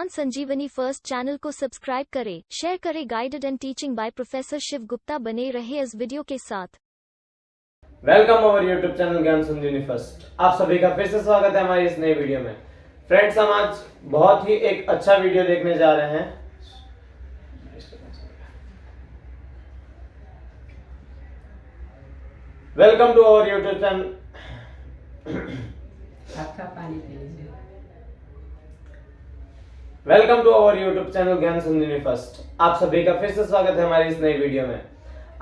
ज्ञान Sanjeevani first channel को subscribe करें, शेयर करें। Guided and teaching by professor Shiv Gupta बने रहे इस वीडियो के साथ। वेलकम अवर YouTube channel Gyan Sanjeevani first. आप सभी का फिर से स्वागत है हमारी इस नई वीडियो में। फ्रेंड्स, हम आज बहुत ही एक अच्छा वीडियो देखने जा रहे हैं। Welcome to our YouTube channel. Welcome to our YouTube channel Gyan Sanjeevani first. आप सभी का फिर से स्वागत है हमारी इस नई वीडियो में।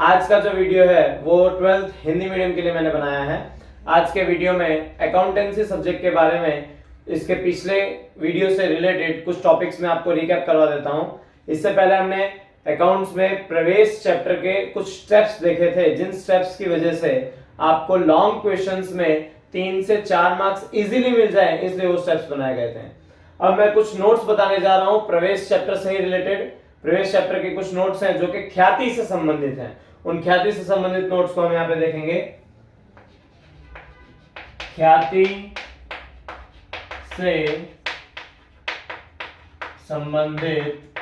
आज का जो वीडियो है वो 12th हिंदी मीडियम के लिए मैंने बनाया है। आज के वीडियो में अकाउंटेंसी सब्जेक्ट के बारे में इसके पिछले वीडियो से रिलेटेड कुछ टॉपिक्स में आपको रिकैप करवा देता हूं। इससे पहले हमने अकाउंट्स में प्रवेश चैप्टर के कुछ स्टेप्स देखे थे, जिन स्टेप्स की वजह से आपको लॉन्ग क्वेश्चंस में 3 से 4 मार्क्स इजीली मिल जाए, इसलिए वो स्टेप्स बनाए गए थे। अब मैं कुछ नोट्स बताने जा रहा हूं प्रवेश चैप्टर से ही रिलेटेड। प्रवेश चैप्टर के कुछ नोट्स हैं जो कि ख्याति से संबंधित हैं। उन ख्याति से संबंधित नोट्स को हम यहां पे देखेंगे। ख्याति से संबंधित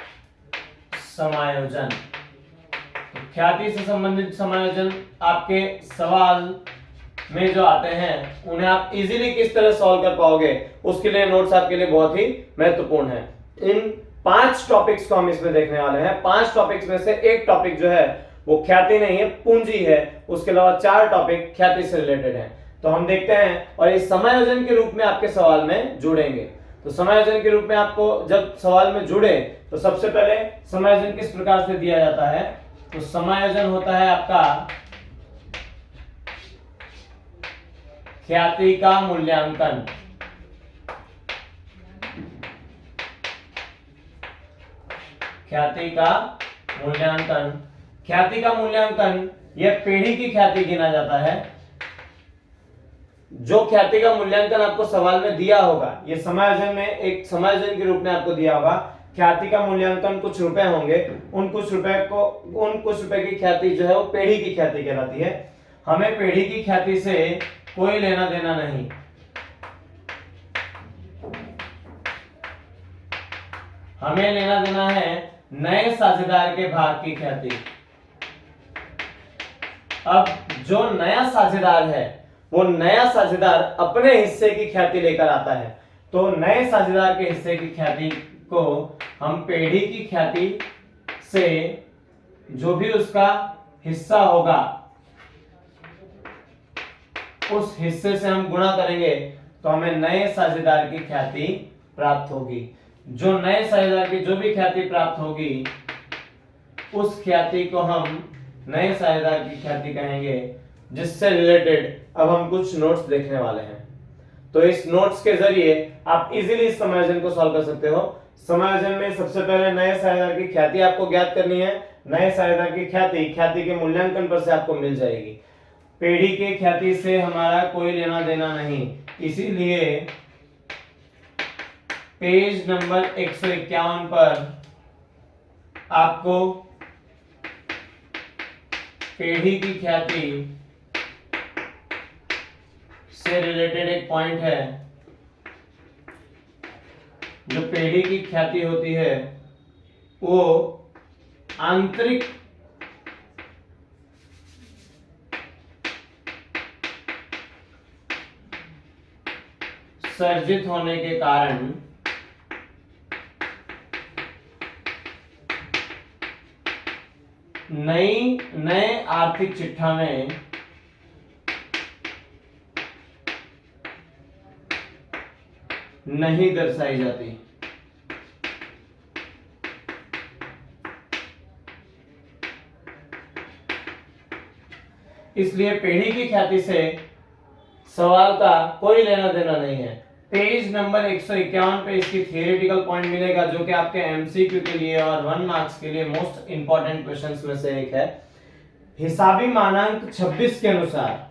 समायोजन। तो ख्याति से संबंधित समायोजन आपके सवाल में जो आते हैं उन्हें आप इजीली किस तरह सॉल्व कर पाओगे, उसके लिए नोट्स आपके लिए बहुत ही महत्वपूर्ण है। इन 5 टॉपिक्स को हम इसमें देखने वाले हैं। 5 टॉपिक्स में से एक टॉपिक जो है वो ख्याति नहीं है, पूंजी है। उसके अलावा 4 टॉपिक ख्याति से रिलेटेड हैं। तो हम देखते हैं और इस समायोजन के रूप में आपके सवाल में जुड़ेंगे। तो समायोजन के रूप में आपको जब सवाल में जुड़े तो सबसे पहले समायोजन किस प्रकार से दिया जाता है। तो समायोजन होता है आपका ख्याति का मूल्यांकन। ख्याति का मूल्यांकन। ख्याति का मूल्यांकन यह पीढ़ी की ख्याति गिना जाता है। जो ख्याति का मूल्यांकन आपको सवाल में दिया होगा, ये समायोजन में एक समायोजन के रूप में आपको दिया होगा। ख्याति का मूल्यांकन कुछ रुपए होंगे, उन कुछ रुपए की ख्याति जो है वो पीढ़ी की ख्याति कहलाती है। हमें पीढ़ी की ख्याति से कोई लेना देना नहीं। हमें लेना देना है नए साझेदार के भाग की ख्याति। अब जो नया साझेदार है वो नया साझेदार अपने हिस्से की ख्याति लेकर आता है। तो नए साझेदार के हिस्से की ख्याति को हम पीढ़ी की ख्याति से जो भी उसका हिस्सा होगा उस हिस्से से हम गुणा करेंगे तो हमें नए साझेदार की ख्याति प्राप्त होगी। जो नए साझेदार की जो भी ख्याति प्राप्त होगी उस ख्याति को हम नए साझेदार की ख्याति कहेंगे, जिससे रिलेटेड अब हम कुछ नोट्स देखने वाले हैं। तो इस नोट्स के जरिए आप इजीली इस समायोजन को सॉल्व कर सकते हो। समायोजन में सबसे पहले नए साझेदार की ख्याति आपको ज्ञात करनी है। नए साझेदार की ख्याति के मूल्यांकन पर से आपको मिल जाएगी। पीढ़ी के ख्याति से हमारा कोई लेना देना नहीं, इसीलिए पेज नंबर 151 पर आपको पीढ़ी की ख्याति से रिलेटेड एक पॉइंट है। जो पीढ़ी की ख्याति होती है वो आंतरिक सर्जित होने के कारण नए आर्थिक चिट्ठा में नहीं दर्शाई जाती। इसलिए पीढ़ी की ख्याति से सवाल का कोई लेना देना नहीं है। पेज नंबर 151 पे इसकी थियोरेटिकल पॉइंट मिलेगा, जो कि आपके एमसीक्यू के लिए और 1 मार्क्स के लिए मोस्ट इंपॉर्टेंट क्वेश्चंस में से एक है। हिसाबी मानांक 26 के अनुसार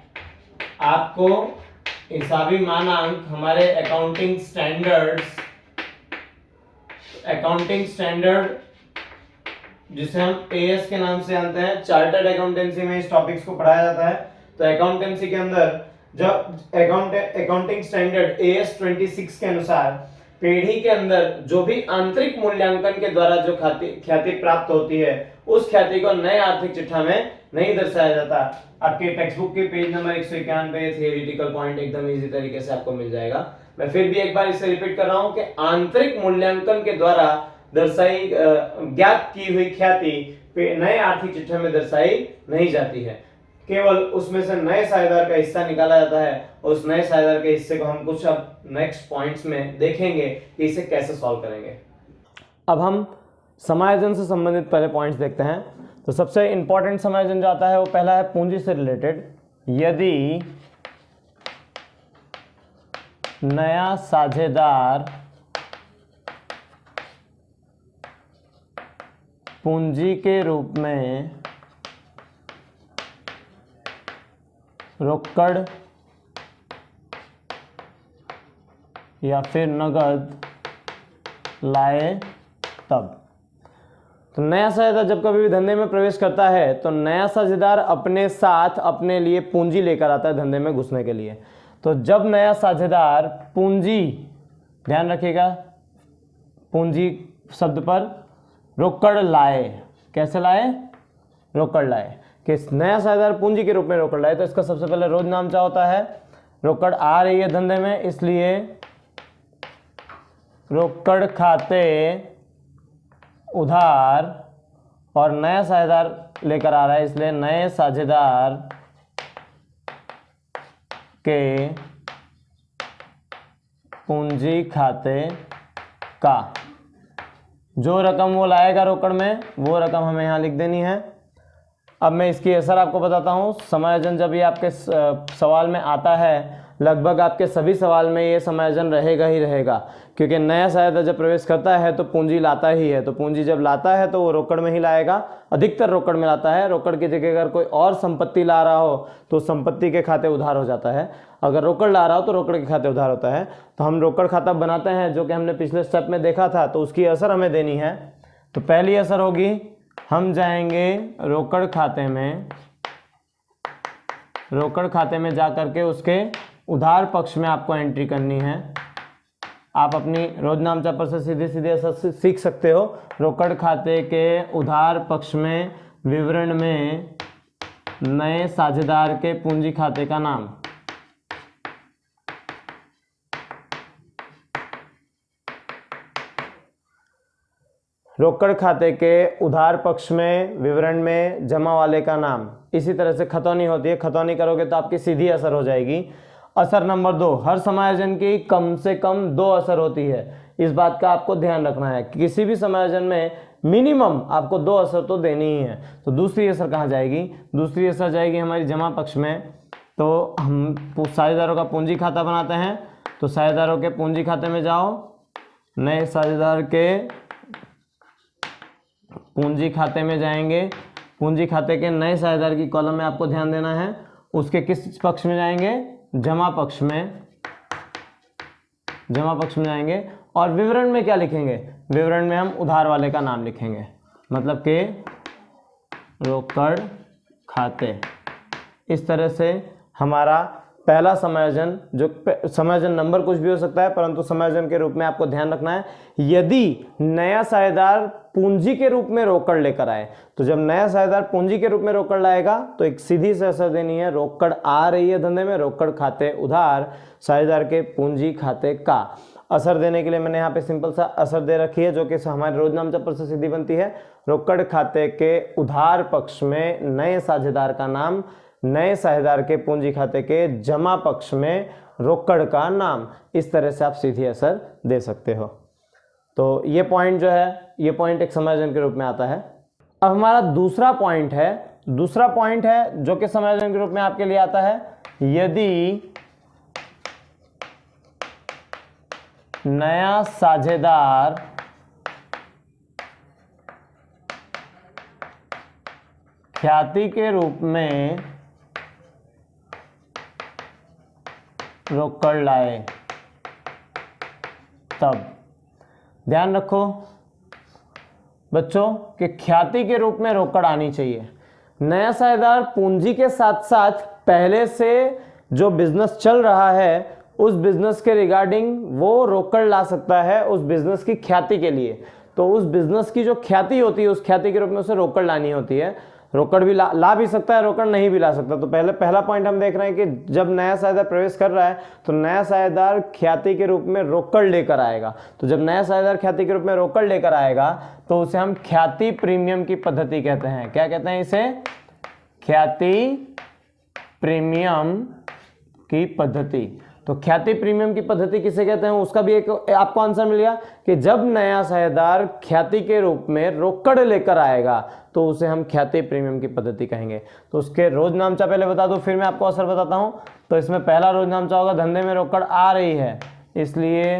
आपको हिसाबी मानांक हमारे अकाउंटिंग स्टैंडर्ड जिसे हम एएस के नाम से जानते हैं, चार्टर्ड अकाउंटेंसी में इस टॉपिक्स को पढ़ाया जाता है। तो अकाउंटेंसी के अंदर जब अकाउंटिंग स्टैंडर्ड AS 26 के अनुसार पीढ़ी के अंदर जो भी आंतरिक मूल्यांकन के द्वारा जो ख्याति प्राप्त होती है उस ख्याति को नए आर्थिक चिट्ठा में नहीं दर्शाया जाता। आपके टेक्स्ट बुक के पेज नंबर 191 पे थियोरेटिकल पॉइंट एकदम इजी तरीके से आपको मिल जाएगा। मैं फिर भी एक बार इसे रिपीट कर रहा हूं कि आंतरिक मूल्यांकन के द्वारा दर्शाई ज्ञात की हुई ख्याति नए आर्थिक चिट्ठे में दर्शाई नहीं जाती है, केवल उसमें से नए साझेदार का हिस्सा निकाला जाता है। उस नए साझेदार के हिस्से को हम कुछ अब नेक्स्ट पॉइंट्स में देखेंगे कि इसे कैसे सॉल्व करेंगे। अब हम समायोजन से संबंधित पहले पॉइंट्स देखते हैं। तो सबसे इंपॉर्टेंट समायोजन जो आता है वो पहला है पूंजी से रिलेटेड। यदि नया साझेदार पूंजी के रूप में रोकड़ या फिर नगद लाए तब। तो नया साझेदार जब कभी भी धंधे में प्रवेश करता है तो नया साझेदार अपने साथ अपने लिए पूंजी लेकर आता है धंधे में घुसने के लिए। तो जब नया साझेदार पूंजी, ध्यान रखिएगा पूंजी शब्द पर, रोकड़ लाए, कैसे लाए, रोकड़ लाए, कि नया साझेदार पूंजी के रूप में रोकड़ लाए, तो इसका सबसे पहले रोज नाम क्या होता है, रोकड़ आ रही है धंधे में इसलिए रोकड़ खाते उधार, और नया साझेदार लेकर आ रहा है इसलिए नए साझेदार के पूंजी खाते का। जो रकम वो लाएगा रोकड़ में वो रकम हमें यहाँ लिख देनी है। अब मैं इसकी असर आपको बताता हूँ। समायोजन जब ये आपके सवाल में आता है, लगभग आपके सभी सवाल में ये समायोजन रहेगा ही रहेगा, क्योंकि नया साझेदार जब प्रवेश करता है तो पूंजी लाता ही है। तो पूंजी जब लाता है तो वो रोकड़ में ही लाएगा, अधिकतर रोकड़ में लाता है। रोकड़ की जगह अगर कोई और संपत्ति ला रहा हो तो संपत्ति के खाते उधार हो जाता है, अगर रोकड़ ला रहा हो तो रोकड़ के खाते उधार होता है। तो हम रोकड़ खाता बनाते हैं जो कि हमने पिछले स्टेप में देखा था, तो उसकी असर हमें देनी है। तो पहली असर होगी, हम जाएंगे रोकड़ खाते में, रोकड़ खाते में जा करके उसके उधार पक्ष में आपको एंट्री करनी है। आप अपनी रोजनामचा पर से सीधे सीधे असर सीख सकते हो। रोकड़ खाते के उधार पक्ष में विवरण में नए साझेदार के पूंजी खाते का नाम, रोकड़ खाते के उधार पक्ष में विवरण में जमा वाले का नाम। इसी तरह से खतौनी होती है, खतौनी करोगे तो आपकी सीधी असर हो जाएगी। असर नंबर 2, हर समायोजन की कम से कम 2 असर होती है। इस बात का आपको ध्यान रखना है, किसी भी समायोजन में मिनिमम आपको 2 असर तो देनी ही है। तो दूसरी असर कहाँ जाएगी, दूसरी असर जाएगी हमारी जमा पक्ष में। तो हम साझेदारों का पूंजी खाता बनाते हैं, तो साझेदारों के पूंजी खाते में जाओ, नए साझेदार के पूंजी खाते में जाएंगे, पूंजी खाते के नए साझेदार की कॉलम में आपको ध्यान देना है। उसके किस पक्ष में जाएंगे, जमा पक्ष में, जमा पक्ष में जाएंगे। और विवरण में क्या लिखेंगे, विवरण में हम उधार वाले का नाम लिखेंगे, मतलब कि रोकड़ खाते। इस तरह से हमारा पहला समायोजन, जो समायोजन नंबर कुछ भी हो सकता है परंतु समायोजन के रूप में आपको ध्यान रखना है, यदि नया साझेदार पूंजी के रूप में रोकड़ लेकर आए। तो जब नया साझेदार पूंजी के रूप में रोकड़ लाएगा तो एक सीधी से असर देनी है, रोकड़ आ रही है धंधे में, रोकड़ खाते उधार, साझेदार के पूंजी खाते का। असर देने के लिए मैंने यहाँ पे सिंपल सा असर दे रखी है जो कि हमारे रोजनामचा पर से सीधी बनती है। रोकड़ खाते के उधार पक्ष में नए साझेदार का नाम, नए साझेदार के पूंजी खाते के जमा पक्ष में रोकड़ का नाम। इस तरह से आप सीधी असर दे सकते हो। तो ये पॉइंट जो है, ये पॉइंट एक समायोजन के रूप में आता है। अब हमारा दूसरा पॉइंट है, दूसरा पॉइंट है जो कि समायोजन के रूप में आपके लिए आता है, यदि नया साझेदार ख्याति के रूप में रोकड़ लाए तब। ध्यान रखो बच्चों कि ख्याति के रूप में रोकड़ आनी चाहिए। नया साझेदार पूंजी के साथ साथ पहले से जो बिजनेस चल रहा है उस बिजनेस के रिगार्डिंग वो रोकड़ ला सकता है उस बिजनेस की ख्याति के लिए। तो उस बिजनेस की जो ख्याति होती है, उस ख्याति के रूप में उसे रोकड़ लानी होती है। रोकड़ भी ला भी सकता है, रोकड़ नहीं भी ला सकता। तो पहला पॉइंट हम देख रहे हैं कि जब नया साझेदार प्रवेश कर रहा है तो नया साझेदार ख्याति के रूप में रोकड़ लेकर आएगा। तो जब नया साझेदार ख्याति के रूप में रोकड़ लेकर आएगा तो उसे हम ख्याति प्रीमियम की पद्धति कहते हैं। क्या कहते हैं इसे? ख्याति प्रीमियम की पद्धति। तो ख्याति प्रीमियम की पद्धति किसे कहते हैं, उसका भी एक आपको आंसर मिल गया कि जब नया साझेदार ख्याति के रूप में रोकड़ लेकर आएगा तो उसे हम ख्याति प्रीमियम की पद्धति कहेंगे। तो उसके रोज नामचा पहले बता दूं, फिर मैं आपको असर बताता हूं। तो इसमें पहला रोज नामचा होगा, धंधे में रोकड़ आ रही है इसलिए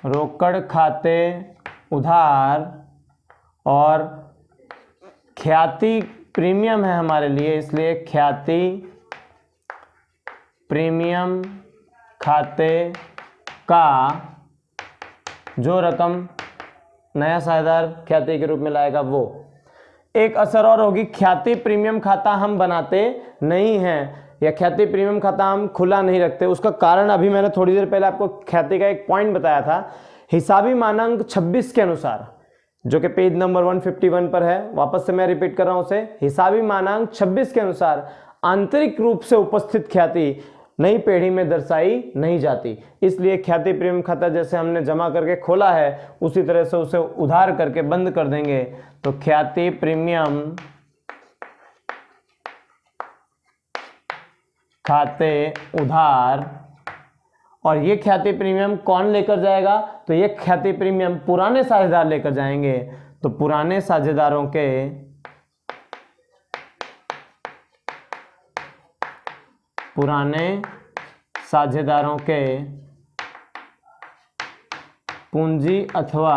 रोकड़ खाते उधार, और ख्याति प्रीमियम है हमारे लिए इसलिए ख्याति प्रीमियम खाते का जो रकम नया साझेदार ख्याति के रूप में लाएगा वो। एक असर और होगी, ख्याति प्रीमियम खाता हम बनाते नहीं हैं या ख्याति प्रीमियम खाता हम खुला नहीं रखते। उसका कारण अभी मैंने थोड़ी देर पहले आपको ख्याति का एक पॉइंट बताया था। हिसाबी मानांक 26 के अनुसार, जो कि पेज नंबर 151 पर है, वापस से मैं रिपीट कर रहा हूं उसे। हिसाबी मानांक 26 के अनुसार आंतरिक रूप से उपस्थित ख्याति नई पेढ़ी में दर्शाई नहीं जाती, इसलिए ख्याति प्रीमियम खाता जैसे हमने जमा करके खोला है उसी तरह से उसे उधार करके बंद कर देंगे। तो ख्याति प्रीमियम खाते उधार, और ये ख्याति प्रीमियम कौन लेकर जाएगा? तो ये ख्याति प्रीमियम पुराने साझेदार लेकर जाएंगे। तो पुराने साझेदारों के पूंजी अथवा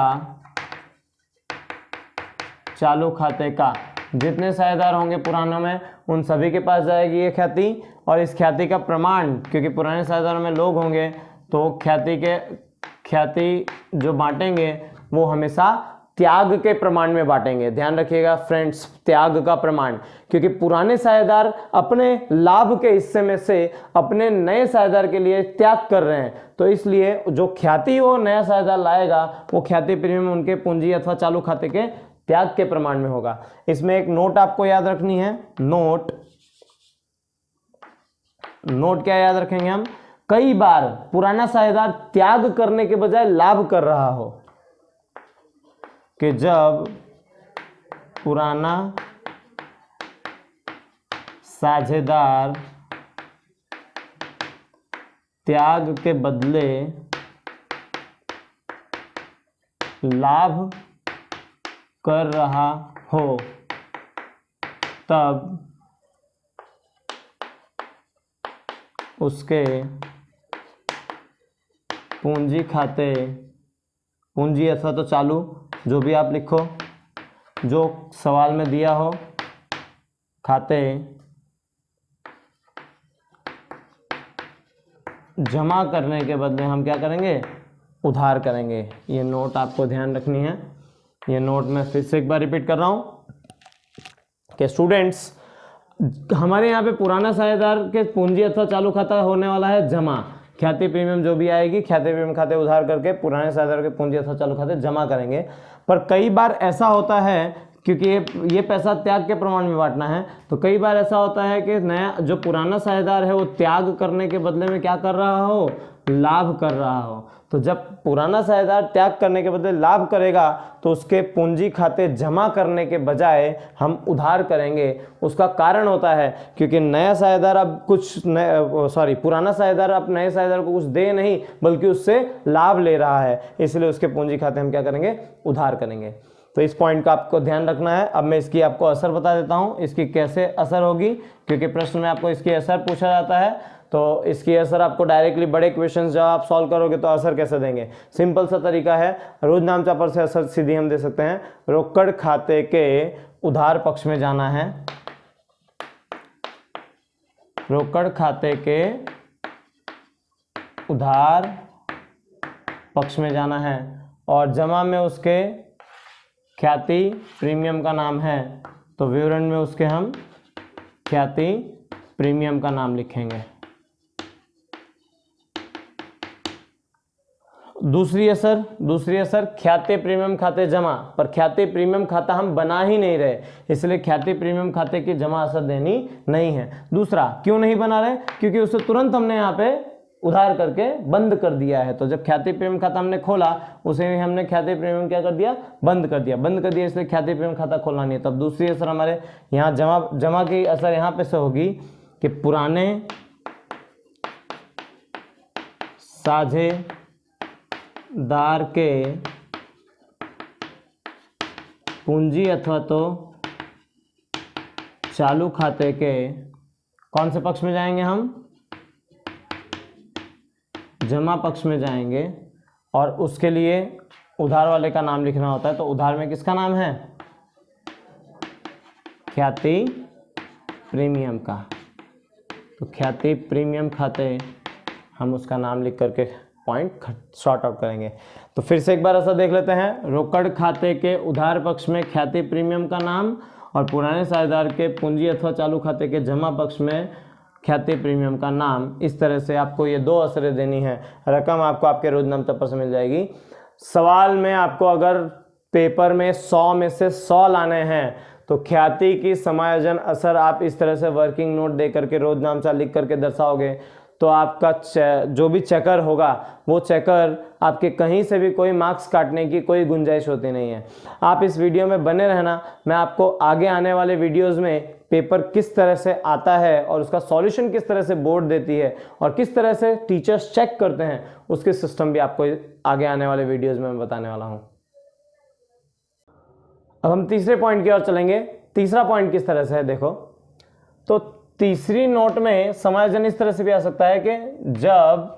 चालू खाते का, जितने साझेदार होंगे पुरानों में उन सभी के पास जाएगी ये ख्याति। और इस ख्याति का प्रमाण, क्योंकि पुराने साझेदारों में लोग होंगे तो ख्याति जो बांटेंगे वो हमेशा त्याग के प्रमाण में बांटेंगे। ध्यान रखिएगा फ्रेंड्स, त्याग का प्रमाण, क्योंकि पुराने साझेदार अपने लाभ के हिस्से में से अपने नए साझेदार के लिए त्याग कर रहे हैं। तो इसलिए जो ख्याति वो नया साझेदार लाएगा वो ख्याति प्रीमियम उनके पूंजी अथवा चालू खाते के त्याग के प्रमाण में होगा। इसमें एक नोट आपको याद रखनी है। नोट क्या याद रखेंगे हम? कई बार पुराना साझेदार त्याग करने के बजाय लाभ कर रहा हो, कि जब पुराना साझेदार त्याग के बदले लाभ कर रहा हो तब उसके पूंजी खाते, पूंजी अथवा तो चालू, जो भी आप लिखो, जो सवाल में दिया हो, खाते जमा करने के बदले हम क्या करेंगे? उधार करेंगे। ये नोट आपको ध्यान रखनी है। ये नोट मैं फिर से एक बार रिपीट कर रहा हूँ कि स्टूडेंट्स, हमारे यहाँ पे पुराना साझेदार के पूंजी अथवा चालू खाता होने वाला है जमा। ख्याति प्रीमियम जो भी आएगी, ख्याति प्रीमियम खाते उधार करके पुराने साझेदार के पूंजी अथवा चालू खाते जमा करेंगे। पर कई बार ऐसा होता है, क्योंकि ये पैसा त्याग के प्रमाण में बांटना है, तो कई बार ऐसा होता है कि नया जो पुराना साझेदार है वो त्याग करने के बदले में क्या कर रहा हो? लाभ कर रहा हो। तो जब पुराना साझेदार त्याग करने के बदले लाभ करेगा तो उसके पूंजी खाते जमा करने के बजाय हम उधार करेंगे। उसका कारण होता है क्योंकि नया साझेदार अब पुराना साझेदार अब नए साझेदार को कुछ दे नहीं बल्कि उससे लाभ ले रहा है, इसलिए उसके पूंजी खाते हम क्या करेंगे? उधार करेंगे। तो इस पॉइंट का आपको ध्यान रखना है। अब मैं इसकी आपको असर बता देता हूँ, इसकी कैसे असर होगी, क्योंकि प्रश्न में आपको इसकी असर पूछा जाता है। तो इसकी असर आपको डायरेक्टली बड़े क्वेश्चंस जब आप सॉल्व करोगे तो असर कैसे देंगे? सिंपल सा तरीका है, रोज नामचा पर से असर सीधी हम दे सकते हैं। रोकड़ खाते के उधार पक्ष में जाना है, रोकड़ खाते के उधार पक्ष में जाना है, और जमा में उसके ख्याति प्रीमियम का नाम है, तो विवरण में उसके हम ख्याति प्रीमियम का नाम लिखेंगे। दूसरी असर ख्याति प्रीमियम खाते जमा, पर ख्याति प्रीमियम खाता हम बना ही नहीं रहे, इसलिए ख्याति प्रीमियम खाते की जमा असर देनी नहीं है। दूसरा, क्यों नहीं बना रहे? क्योंकि उसे तुरंत हमने यहाँ पे उधार करके बंद कर दिया है। तो जब ख्याति प्रीमियम खाता हमने खोला, उसे भी हमने ख्याति प्रीमियम क्या कर दिया? बंद कर दिया, इसलिए ख्याति प्रीमियम खाता खोलना नहीं है। तब दूसरी असर हमारे यहाँ जमा की असर यहाँ पे से होगी कि पुराने साझेदार के पूंजी अथवा तो चालू खाते के कौन से पक्ष में जाएंगे? हम जमा पक्ष में जाएंगे, और उसके लिए उधार वाले का नाम लिखना होता है। तो उधार में किसका नाम है? ख्याति प्रीमियम का। तो ख्याति प्रीमियम खाते हम उसका नाम लिख करके पॉइंट शॉर्ट आउट करेंगे। तो फिर से एक बार ऐसा देख लेते हैं, रोकड़ खाते के उधार पक्ष में ख्याति प्रीमियम का नाम, और पुराने साझेदार के पूंजी अथवा चालू खाते के जमा पक्ष में ख्याति प्रीमियम का नाम। इस तरह से आपको ये दो असरें देनी है। रकम आपको आपके रोजनामता पर से मिल जाएगी। सवाल में आपको अगर पेपर में 100 में से 100 लाने हैं तो ख्याति की समायोजन असर आप इस तरह से वर्किंग नोट दे करके रोजनामचा लिख करके दर्शाओगे, तो आपका जो भी चेकर होगा वो चेकर आपके कहीं से भी कोई मार्क्स काटने की कोई गुंजाइश होती नहीं है। आप इस वीडियो में बने रहना, मैं आपको आगे आने वाले वीडियोस में पेपर किस तरह से आता है और उसका सॉल्यूशन किस तरह से बोर्ड देती है और किस तरह से टीचर्स चेक करते हैं, उसके सिस्टम भी आपको आगे आने वाले वीडियोस में मैं बताने वाला हूं। अब हम तीसरे पॉइंट की ओर चलेंगे। तीसरा पॉइंट किस तरह से है देखो, तो तीसरी नोट में समायोजन इस तरह से भी आ सकता है कि जब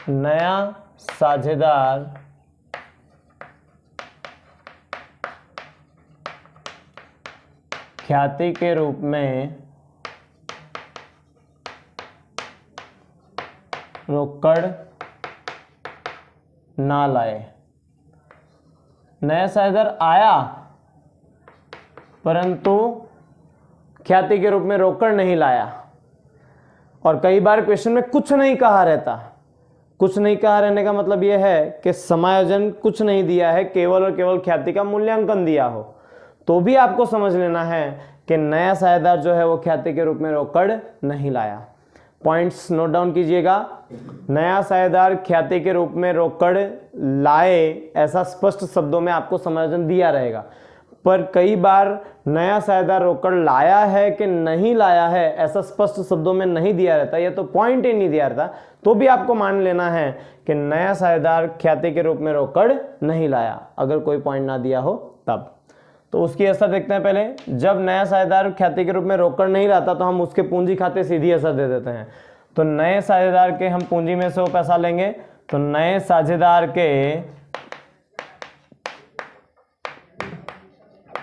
नया साझेदार ख्याति के रूप में रोकड़ ना लाए। नया साझेदार आया परंतु ख्याति के रूप में रोकड़ नहीं लाया, और कई बार क्वेश्चन में कुछ नहीं कहा रहता। कुछ नहीं कहा रहने का मतलब यह है कि समायोजन कुछ नहीं दिया है, केवल और केवल ख्याति का मूल्यांकन दिया हो, तो भी आपको समझ लेना है कि नया साझेदार जो है वो ख्याति के रूप में रोकड़ नहीं लाया। पॉइंट्स नोट डाउन कीजिएगा। नया साझेदार ख्याति के रूप में रोकड़ लाए, ऐसा स्पष्ट शब्दों में आपको समायोजन दिया रहेगा, पर कई बार नया साझेदार रोकड़ लाया है कि नहीं लाया है ऐसा स्पष्ट शब्दों में नहीं दिया रहता, या तो पॉइंट ही नहीं दिया रहता, तो भी आपको मान लेना है कि नया साझेदार ख्याति के रूप में रोकड़ नहीं लाया, अगर कोई पॉइंट ना दिया हो तब। तो उसकी असर देखते हैं पहले। जब नया साझेदार ख्याति के रूप में रोकड़ नहीं लाता तो हम उसके पूंजी खाते सीधी असर दे देते हैं। तो नए साझेदार के हम पूंजी में से वो पैसा लेंगे, तो नए साझेदार के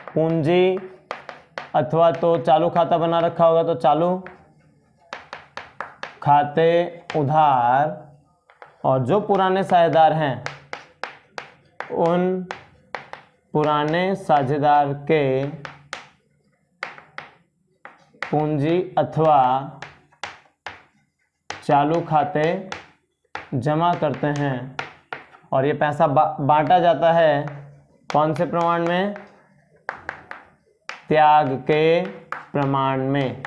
पूंजी अथवा तो चालू खाता बना रखा होगा तो चालू खाते उधार, और जो पुराने साझेदार हैं उन पुराने साझेदार के पूंजी अथवा चालू खाते जमा करते हैं, और ये पैसा बांटा जाता है कौन से प्रमाण में? त्याग के प्रमाण में।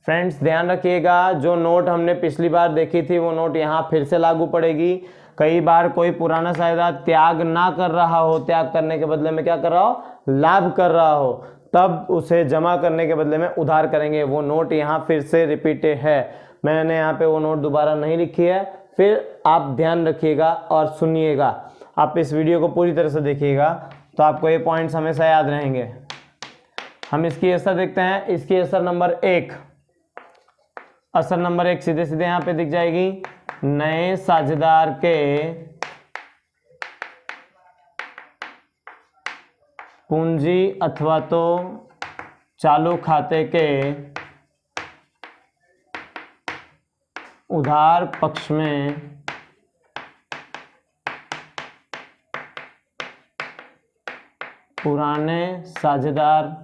फ्रेंड्स ध्यान रखिएगा, जो नोट हमने पिछली बार देखी थी वो नोट यहाँ फिर से लागू पड़ेगी। कई बार कोई पुराना साझेदार त्याग ना कर रहा हो, त्याग करने के बदले में क्या कर रहा हो? लाभ कर रहा हो, तब उसे जमा करने के बदले में उधार करेंगे। वो नोट यहाँ फिर से रिपीटेड है, मैंने यहाँ पे वो नोट दोबारा नहीं लिखी है, फिर आप ध्यान रखिएगा और सुनिएगा। आप इस वीडियो को पूरी तरह से देखिएगा तो आपको ये पॉइंट्स हमेशा याद रहेंगे। हम इसकी असर देखते हैं। इसकी असर नंबर 1, असर नंबर 1 सीधे सीधे यहाँ पे दिख जाएगी। नए साझेदार के पूंजी अथवा तो चालू खाते के उधार पक्ष में पुराने साझेदार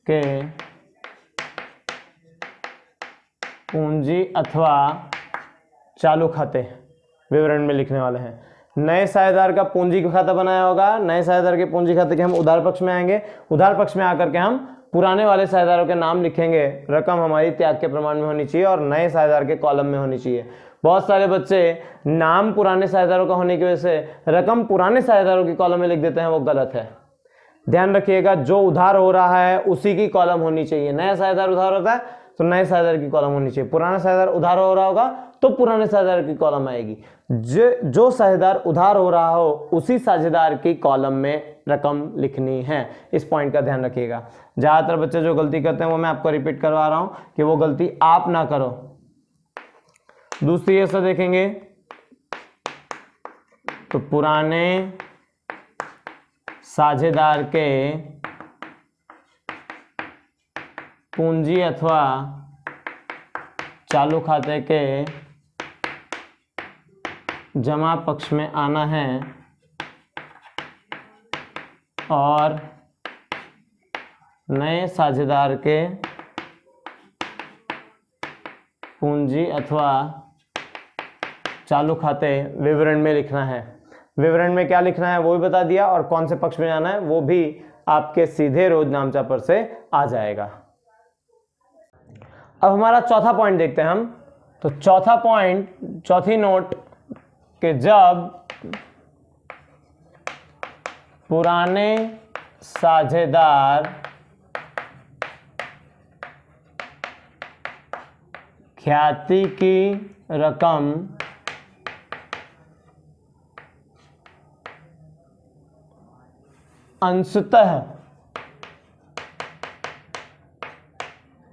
के पूंजी अथवा चालू खाते विवरण में लिखने वाले हैं। नए साझेदार का पूंजी का खाता बनाया होगा, नए साझेदार के पूंजी खाते के हम उधार पक्ष में आएंगे, उधार पक्ष में आकर के हम पुराने वाले साझेदारों के नाम लिखेंगे, रकम हमारी त्याग के प्रमाण में होनी चाहिए और नए साझेदार के कॉलम में होनी चाहिए। बहुत सारे बच्चे नाम पुराने साझेदारों का होने की वजह से रकम पुराने साझेदारों की कॉलम में लिख देते हैं, वो गलत है। ध्यान रखिएगा, जो उधार हो रहा है उसी की कॉलम होनी चाहिए। नया साझेदार उधार होता है तो नए साझेदार की कॉलम होनी चाहिए, पुराना साझेदार उधार हो रहा होगा तो पुराने साझेदार की कॉलम आएगी। जो साझेदार उधार हो रहा हो उसी साझेदार की कॉलम में रकम लिखनी है। इस पॉइंट का ध्यान रखिएगा। ज्यादातर बच्चे जो गलती करते हैं वो मैं आपको रिपीट करवा रहा हूं कि वो गलती आप ना करो। दूसरी ऐसा देखेंगे तो पुराने साझेदार के पूंजी अथवा चालू खाते के जमा पक्ष में आना है और नए साझेदार के पूंजी अथवा चालू खाते विवरण में लिखना है। विवरण में क्या लिखना है वो भी बता दिया और कौन से पक्ष में जाना है वो भी आपके सीधे रोज नामचा पर से आ जाएगा। अब हमारा चौथा पॉइंट देखते हैं हम। तो चौथा पॉइंट, चौथी नोट कि जब पुराने साझेदार ख्याति की रकम अंशतः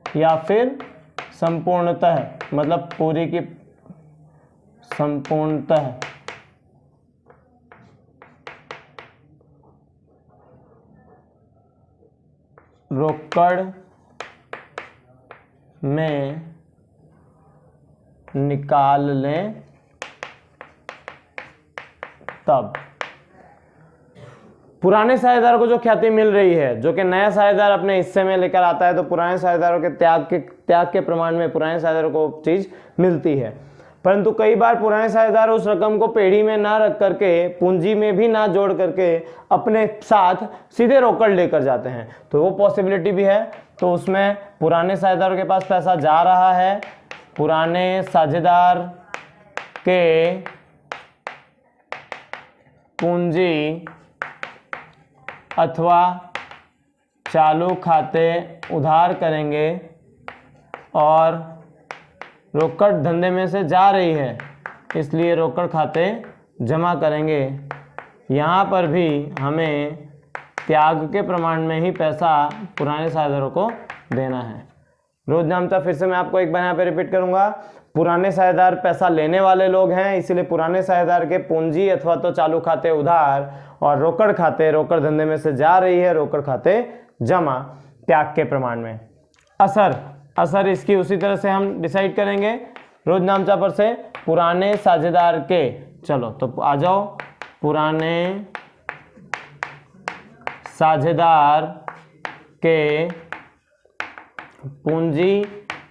या फिर संपूर्णतः, मतलब पूरी की संपूर्णतः रोकड़ में निकाल लें तब पुराने साझेदार को जो ख्याति मिल रही है, जो कि नया साझेदार अपने हिस्से में लेकर आता है, तो पुराने साझेदारों के त्याग के प्रमाण में पुराने साझेदारों को चीज मिलती है। परंतु कई बार पुराने साझेदार उस रकम को पेढ़ी में ना रख करके, पूंजी में भी ना जोड़ करके अपने साथ सीधे रोकड़ लेकर जाते हैं, तो वो पॉसिबिलिटी भी है। तो उसमें पुराने साझेदारों के पास पैसा जा रहा है, पुराने साझेदार के पूंजी अथवा चालू खाते उधार करेंगे और रोकड़ धंधे में से जा रही है, इसलिए रोकड़ खाते जमा करेंगे। यहाँ पर भी हमें त्याग के प्रमाण में ही पैसा पुराने साझेदारों को देना है। रोज नामचा फिर से मैं आपको एक बार यहाँ पे रिपीट करूंगा। पुराने साझेदार पैसा लेने वाले लोग हैं, इसलिए पुराने साझेदार के पूंजी अथवा तो चालू खाते उधार और रोकड़ खाते रोकड़ धंधे में से जा रही है, रोकड़ खाते जमा त्याग के प्रमाण में। असर इसकी उसी तरह से हम डिसाइड करेंगे रोज नामचा पर से। पुराने साझेदार के, चलो तो आ जाओ, पुराने साझेदार के पूंजी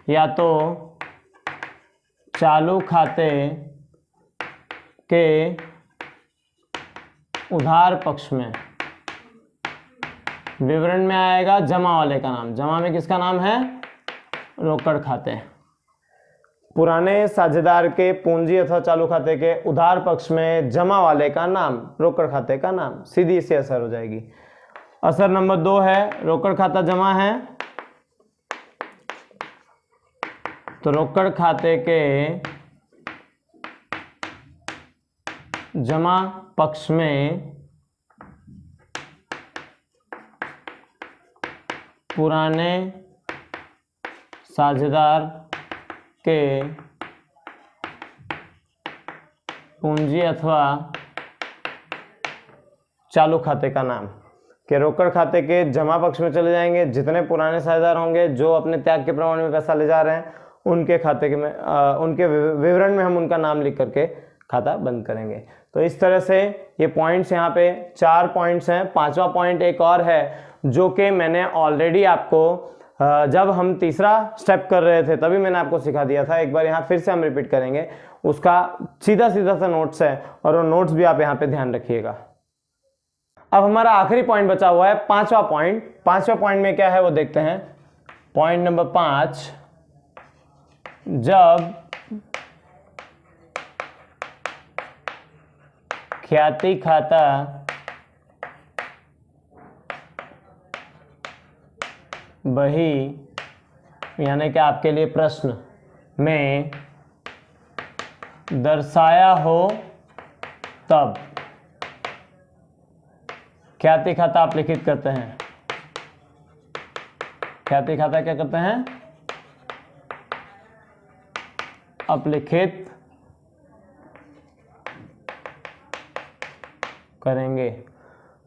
या तो चालू खाते के उधार पक्ष में विवरण में आएगा जमा वाले का नाम। जमा में किसका नाम है? रोकड़ खाते। पुराने साझेदार के पूंजी अथवा चालू खाते के उधार पक्ष में जमा वाले का नाम, रोकड़ खाते का नाम। सीधी सी असर हो जाएगी। असर नंबर 2 है, रोकड़ खाता जमा है तो रोकड़ खाते के जमा पक्ष में पुराने साझेदार के पूंजी अथवा चालू खाते का नाम के रोकड़ खाते के जमा पक्ष में चले जाएंगे। जितने पुराने साझेदार होंगे जो अपने त्याग के प्रमाण में पैसा ले जा रहे हैं, उनके खाते के में उनके विवरण में हम उनका नाम लिख करके खाता बंद करेंगे। तो इस तरह से ये पॉइंट्स यहाँ पे 4 पॉइंट्स हैं। 5वां पॉइंट एक और है जो कि मैंने ऑलरेडी आपको जब हम तीसरा स्टेप कर रहे थे तभी मैंने आपको सिखा दिया था। एक बार यहाँ फिर से हम रिपीट करेंगे, उसका सीधा सीधा सा नोट्स है और वो नोट्स भी आप यहाँ पे ध्यान रखिएगा। अब हमारा आखिरी पॉइंट बचा हुआ है, पांचवा पॉइंट। पांचवा पॉइंट में क्या है वो देखते हैं। पॉइंट नंबर 5, जब ख्याति खाता बही यानी कि आपके लिए प्रश्न में दर्शाया हो तब ख्याति खाता आप लिखित करते हैं। ख्याति खाता क्या करते हैं? अपलिखित करेंगे।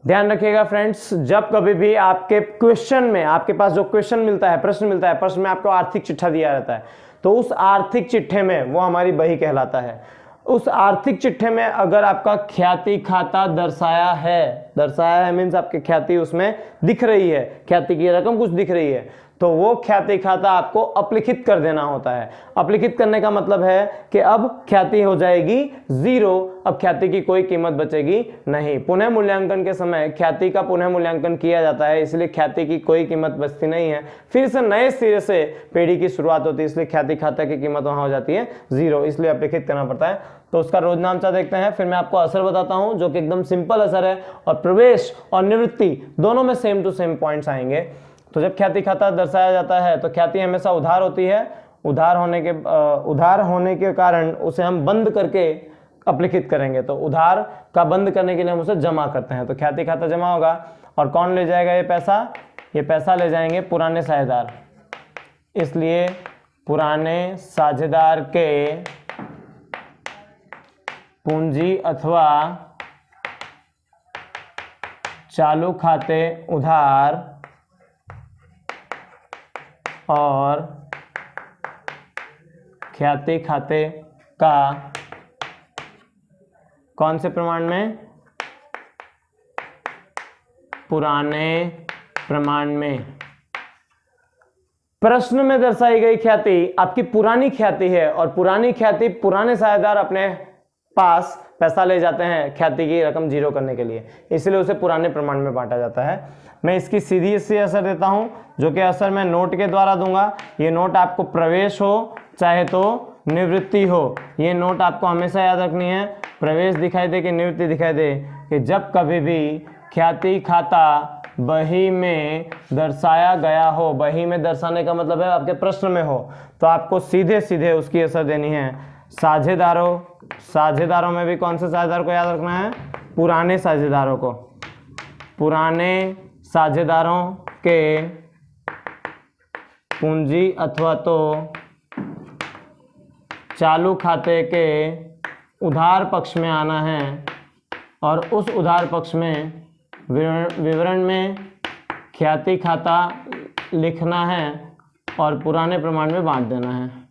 ध्यान रखिएगा फ्रेंड्स, जब कभी भी आपके क्वेश्चन में, आपके पास जो क्वेश्चन मिलता है, प्रश्न मिलता है, प्रश्न में आपको आर्थिक चिट्ठा दिया रहता है, तो उस आर्थिक चिट्ठे में वो हमारी बही कहलाता है। उस आर्थिक चिट्ठे में अगर आपका ख्याति खाता दर्शाया है मीन्स आपकी ख्याति उसमें दिख रही है, ख्याति की रकम कुछ दिख रही है, तो वो ख्याति खाता आपको अपलिखित कर देना होता है। अपलिखित करने का मतलब है कि अब ख्याति हो जाएगी 0, अब ख्याति की कोई कीमत बचेगी नहीं। पुनः मूल्यांकन के समय ख्याति का पुनः मूल्यांकन किया जाता है, इसलिए ख्याति की कोई कीमत बचती नहीं है। फिर से नए सिरे से पीढ़ी की शुरुआत होती है, इसलिए ख्याति खाता की कीमत वहां हो जाती है 0, इसलिए अपलिखित करना पड़ता है। तो उसका रोजनामचा देखते हैं, फिर मैं आपको असर बताता हूं जो कि एकदम सिंपल असर है, और प्रवेश और निवृत्ति दोनों में सेम टू सेम पॉइंट्स आएंगे। तो जब ख्याति खाता दर्शाया जाता है तो ख्याति हमेशा उधार होती है। उधार होने के कारण उसे हम बंद करके अपलिखित करेंगे। तो उधार का बंद करने के लिए हम उसे जमा करते हैं, तो ख्याति खाता जमा होगा। और कौन ले जाएगा ये पैसा? ये पैसा ले जाएंगे पुराने साझेदार, इसलिए पुराने साझेदार के पूंजी अथवा चालू खाते उधार और ख्याति खाते का कौन से प्रमाण में? पुराने प्रमाण में। प्रश्न में दर्शाई गई ख्याति आपकी पुरानी ख्याति है, और पुरानी ख्याति पुराने साझेदार अपने पास पैसा ले जाते हैं ख्याति की रकम 0 करने के लिए, इसलिए उसे पुराने प्रमाण में बांटा जाता है। मैं इसकी सीधी सी असर देता हूं, जो कि असर मैं नोट के द्वारा दूंगा। ये नोट आपको प्रवेश हो चाहे तो निवृत्ति हो, ये नोट आपको हमेशा याद रखनी है। प्रवेश दिखाई दे कि निवृत्ति दिखाई दे, कि जब कभी भी ख्याति खाता बही में दर्शाया गया हो, बही में दर्शाने का मतलब है आपके प्रश्न में हो, तो आपको सीधे सीधे उसकी असर देनी है। साझेदारों में भी कौन से साझेदार को याद रखना है? पुराने साझेदारों को। पुराने साझेदारों के पूंजी अथवा तो चालू खाते के उधार पक्ष में आना है, और उस उधार पक्ष में विवरण में ख्याति खाता लिखना है और पुराने प्रमाण में बांट देना है।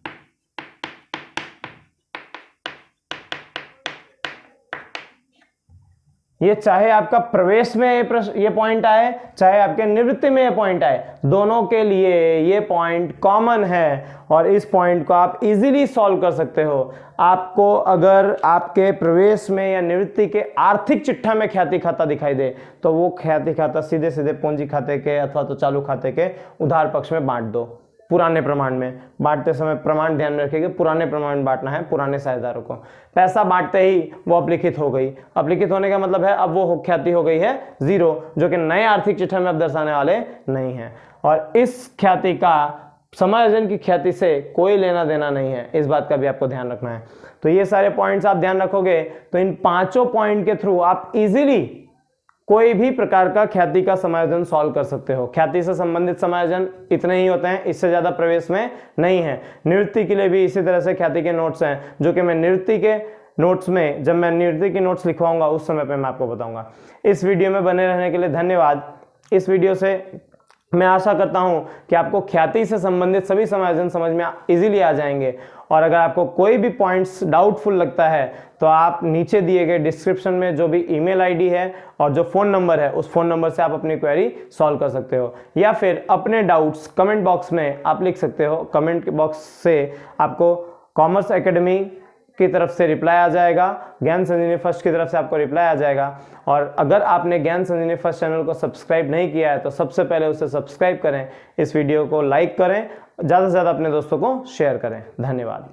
ये चाहे आपका प्रवेश में ये पॉइंट आए, चाहे आपके निवृत्ति में ये पॉइंट आए, दोनों के लिए ये पॉइंट कॉमन है, और इस पॉइंट को आप इजीली सॉल्व कर सकते हो। आपको अगर आपके प्रवेश में या निवृत्ति के आर्थिक चिट्ठा में ख्याति खाता दिखाई दे, तो वो ख्याति खाता सीधे सीधे पूंजी खाते के अथवा तो चालू खाते के उधार पक्ष में बांट दो। पुराने प्रमाण में बांटते समय प्रमाण ध्यान में रखिएगा, पुराने प्रमाण में बांटना है पुराने साझेदारों को। पैसा बांटते ही वो अपलिखित हो गई। अपलिखित होने का मतलब है अब वो ख्याति हो गई है 0, जो कि नए आर्थिक चिट्ठा में अब दर्शाने वाले नहीं है। और इस ख्याति का समायोजन की ख्याति से कोई लेना देना नहीं है, इस बात का भी आपको ध्यान रखना है। तो ये सारे पॉइंट्स आप ध्यान रखोगे तो इन 5 पॉइंट के थ्रू आप इजीली कोई भी प्रकार का ख्याति का समायोजन सॉल्व कर सकते हो। ख्याति से संबंधित समायोजन इतने ही होते हैं, इससे ज्यादा प्रवेश में नहीं है। निवृत्ति के लिए भी इसी तरह से ख्याति के नोट्स हैं, जो कि मैं निवृत्ति के नोट्स में, जब मैं निवृत्ति के नोट्स लिखवाऊंगा उस समय पे मैं आपको बताऊंगा। इस वीडियो में बने रहने के लिए धन्यवाद। इस वीडियो से मैं आशा करता हूं कि आपको ख्याति से संबंधित सभी समायोजन समझ में इजीली आ जाएंगे। और अगर आपको कोई भी पॉइंट्स डाउटफुल लगता है तो आप नीचे दिए गए डिस्क्रिप्शन में जो भी ईमेल आईडी है और जो फ़ोन नंबर है उस फ़ोन नंबर से आप अपनी क्वेरी सॉल्व कर सकते हो, या फिर अपने डाउट्स कमेंट बॉक्स में आप लिख सकते हो। कमेंट बॉक्स से आपको कॉमर्स एकेडमी की तरफ से रिप्लाई आ जाएगा, ज्ञान संजीवनी फर्स्ट की तरफ से आपको रिप्लाई आ जाएगा। और अगर आपने ज्ञान संजीवनी फर्स्ट चैनल को सब्सक्राइब नहीं किया है तो सबसे पहले उसे सब्सक्राइब करें, इस वीडियो को लाइक करें, ज़्यादा से ज़्यादा अपने दोस्तों को शेयर करें। धन्यवाद।